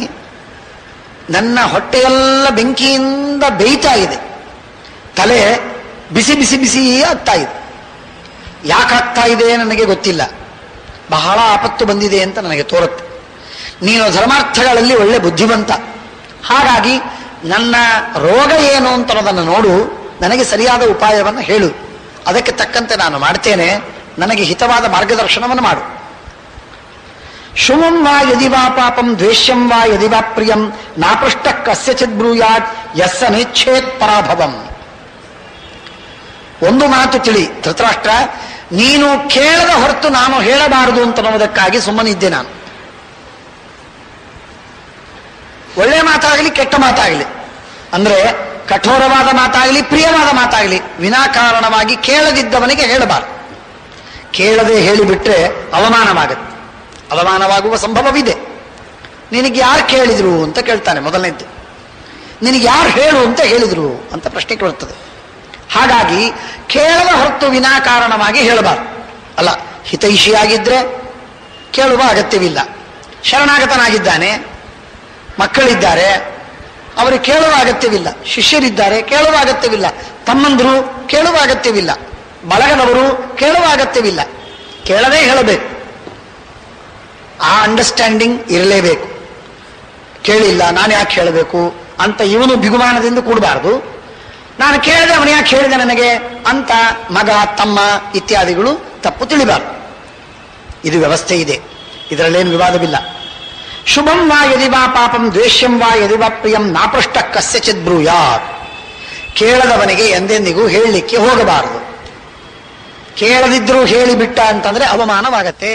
ನನ್ನ ಹೊಟ್ಟೆಯೆಲ್ಲ ಬೆಂಕಿಯಿಂದ ಬೇಯ್ತಾ ಇದೆ, ತಲೆ ಬಿಸಿ ಬಿಸಿ ಬಿಸಿ ಆಗ್ತಾ ಇದೆ. ಯಾಕಾಗ್ತಾ ಇದೆ ನನಗೆ ಗೊತ್ತಿಲ್ಲ, ಬಹಳ ಆಪತ್ತು ಬಂದಿದೆ ಅಂತ ನನಗೆ ತೋರುತ್ತೆ. ನೀನು ಧರ್ಮಾರ್ಥಗಳಲ್ಲಿ ಒಳ್ಳೆ ಬುದ್ಧಿವಂತ, ಹಾಗಾಗಿ ನನ್ನ ರೋಗ ಏನು ಅಂತ ಅನ್ನೋದನ್ನು ನೋಡು, ನನಗೆ ಸರಿಯಾದ ಉಪಾಯವನ್ನು ಹೇಳು, ಅದಕ್ಕೆ ತಕ್ಕಂತೆ ನಾನು ಮಾಡ್ತೇನೆ, ನನಗೆ ಹಿತವಾದ ಮಾರ್ಗದರ್ಶನವನ್ನು ಮಾಡು. ಶುಭಂ ವಾ ಯದಿ ವಾ ಪಾಪಂ ದ್ವೇಷ್ಯಂ ವಾ ಯದಿ ವಾ ಪ್ರಿಯಂ ನಾಪೃಷ್ಟ ಕಸ್ಯಚಿತ್ ಬ್ರೂಯಾತ್ ಯಸ್ಸ ನಿಚ್ಛೇತ್ ಪರಾಭವಂ. ಒಂದು ಮಾತು ತಿಳಿ ಧೃತರಾಷ್ಟ್ರ, ನೀನು ಕೇಳದ ಹೊರತು ನಾನು ಹೇಳಬಾರದು ಅಂತ ಅನ್ನೋದಕ್ಕಾಗಿ ಸುಮ್ಮನಿದ್ದೆ ನಾನು. ಒಳ್ಳೆ ಮಾತಾಗಲಿ ಕೆಟ್ಟ ಮಾತಾಗಲಿ, ಅಂದ್ರೆ ಕಠೋರವಾದ ಮಾತಾಗಲಿ ಪ್ರಿಯವಾದ ಮಾತಾಗಲಿ, ವಿನಾಕಾರಣವಾಗಿ ಕೇಳದಿದ್ದವನಿಗೆ ಹೇಳಬಾರದು. ಕೇಳದೆ ಹೇಳಿಬಿಟ್ರೆ ಅವಮಾನವಾಗುತ್ತೆ, ಅವಮಾನವಾಗುವ ಸಂಭವವಿದೆ. ನಿನಗೆ ಯಾರು ಕೇಳಿದ್ರು ಅಂತ ಕೇಳ್ತಾನೆ ಮೊದಲನೇದ್ದು, ನಿನಗೆ ಯಾರು ಹೇಳು ಅಂತ ಹೇಳಿದ್ರು ಅಂತ ಪ್ರಶ್ನೆ ಕೇಳುತ್ತದೆ. ಹಾಗಾಗಿ ಕೇಳದ ಹೊರತು ವಿನಾಕಾರಣವಾಗಿ ಹೇಳಬಾರದು. ಅಲ್ಲ, ಹಿತೈಷಿಯಾಗಿದ್ರೆ ಕೇಳುವ ಅಗತ್ಯವಿಲ್ಲ. ಶರಣಾಗತನಾಗಿದ್ದಾನೆ, ಮಕ್ಕಳಿದ್ದಾರೆ, ಅವರಿಗೆ ಕೇಳುವ ಅಗತ್ಯವಿಲ್ಲ. ಶಿಷ್ಯರಿದ್ದಾರೆ, ಕೇಳುವ ಅಗತ್ಯವಿಲ್ಲ. ತಮ್ಮಂದರು ಕೇಳುವ ಅಗತ್ಯವಿಲ್ಲ. ಬಳಗದವರು ಕೇಳುವ ಅಗತ್ಯವಿಲ್ಲ. ಕೇಳದೇ ಹೇಳಬೇಕು. ಆ ಅಂಡರ್ಸ್ಟ್ಯಾಂಡಿಂಗ್ ಇರಲೇಬೇಕು. ಕೇಳಿಲ್ಲ ನಾನು ಯಾಕೆ ಹೇಳಬೇಕು ಅಂತ ಇವನು ಬಿಗುಮಾನದಿಂದ ಕೂಡಬಾರದು. ನಾನು ಕೇಳಿದೆ ಅವನು ಯಾಕೆ ಹೇಳಿದೆ ನನಗೆ ಅಂತ ಮಗ ತಮ್ಮ ಇತ್ಯಾದಿಗಳು ತಪ್ಪು ತಿಳಿಬಾರದು. ಇದು ವ್ಯವಸ್ಥೆ ಇದೆ, ಇದರಲ್ಲೇನು ವಿವಾದವಿಲ್ಲ. ಶುಭಂ ವಾ ಯದಿ ವಾ ಪಾಪಂ ದ್ವೇಷ್ಯಂ ವಾ ಯದಿ ವಾ ಪ್ರಿಯಂ ನಾಪೃಷ್ಟ ಕಸ್ಯಚಿತ್ ಬ್ರೂಯಾತ್. ಕೇಳದವನಿಗೆ ಎಂದೆಂದಿಗೂ ಹೇಳಲಿಕ್ಕೆ ಹೋಗಬಾರದು. ಕೇಳದಿದ್ರೂ ಹೇಳಿಬಿಟ್ಟ ಅಂತಂದ್ರೆ ಅವಮಾನವಾಗತ್ತೆ.